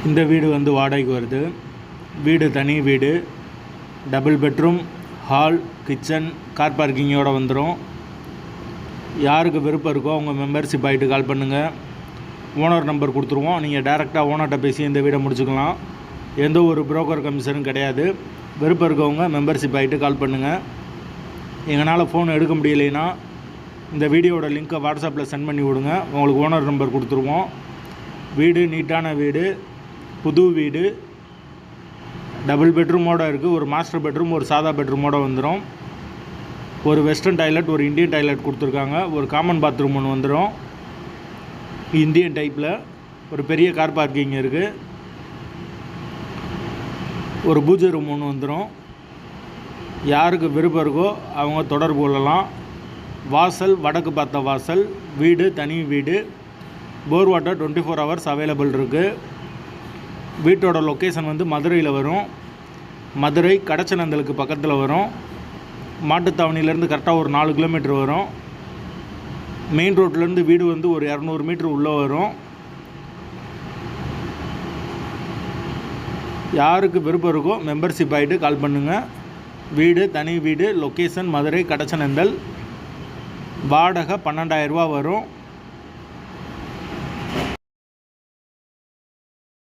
இந்த வீடு வந்து வாடகைக்கு வருது. வீடு தனி வீடு, double bedroom, hall, kitchen, car பார்க்கிங்கோடு வந்துடும். யாருக்கு விருப்பம் இருக்கோ அவங்க மெம்பர்ஷிப் ஆகிட்டு கால் பண்ணுங்கள். ஓனர் நம்பர் கொடுத்துருவோம். நீங்கள் டேரெக்டாக ஓனர்கிட்ட பேசி இந்த வீடை முடிச்சுக்கலாம். எந்த ஒரு புரோக்கர் கமிஷனும் கிடையாது. விருப்பம் இருக்கவங்க மெம்பர்ஷிப் ஆகிட்டு கால் பண்ணுங்கள். எங்களால் ஃபோன் எடுக்க முடியலைன்னா இந்த வீடியோட லிங்க்கை வாட்ஸ்அப்பில் சென்ட் பண்ணி விடுங்க. உங்களுக்கு ஓனர் நம்பர் கொடுத்துருவோம். வீடு நீட்டான வீடு, புது வீடு, டபுள் பெட்ரூமோடு இருக்குது. ஒரு மாஸ்டர் பெட்ரூம், ஒரு சாதா பெட்ரூமோடு வந்துடும். ஒரு வெஸ்டர்ன் டாய்லெட், ஒரு இந்தியன் டாய்லெட் கொடுத்துருக்காங்க. ஒரு காமன் பாத்ரூம் ஒன்று வந்துடும் இந்தியன் டைப்பில். ஒரு பெரிய கார் பார்க்கிங் இருக்குது. ஒரு பூஜை ரூம் ஒன்று வந்துடும். யாருக்கு விருப்பம் இருக்கோ அவங்க தொடர்பு கொள்ளலாம். வாசல் வடக்கு பார்த்த வாசல். வீடு தனி வீடு. போர் வாட்டர் 24 ஹவர்ஸ் அவைலபிள் இருக்குது. வீட்டோட லொக்கேஷன் வந்து மதுரையில் வரும். மதுரை கடச்சநந்தலுக்கு பக்கத்தில் வரும். மாட்டுத்தாவணிலேருந்து கரெக்டாக ஒரு 4 கிலோமீட்டர் வரும். மெயின் ரோட்லேருந்து வீடு வந்து ஒரு 200 மீட்ரு உள்ளே வரும். யாருக்கு விருப்பம் இருக்கோ மெம்பர்ஷிப் ஆகிட்டு கால் பண்ணுங்கள். வீடு தனி வீடு, லொக்கேஷன் மதுரை கடச்சநந்தல். வாடகை 12,000 ரூபா வரும்.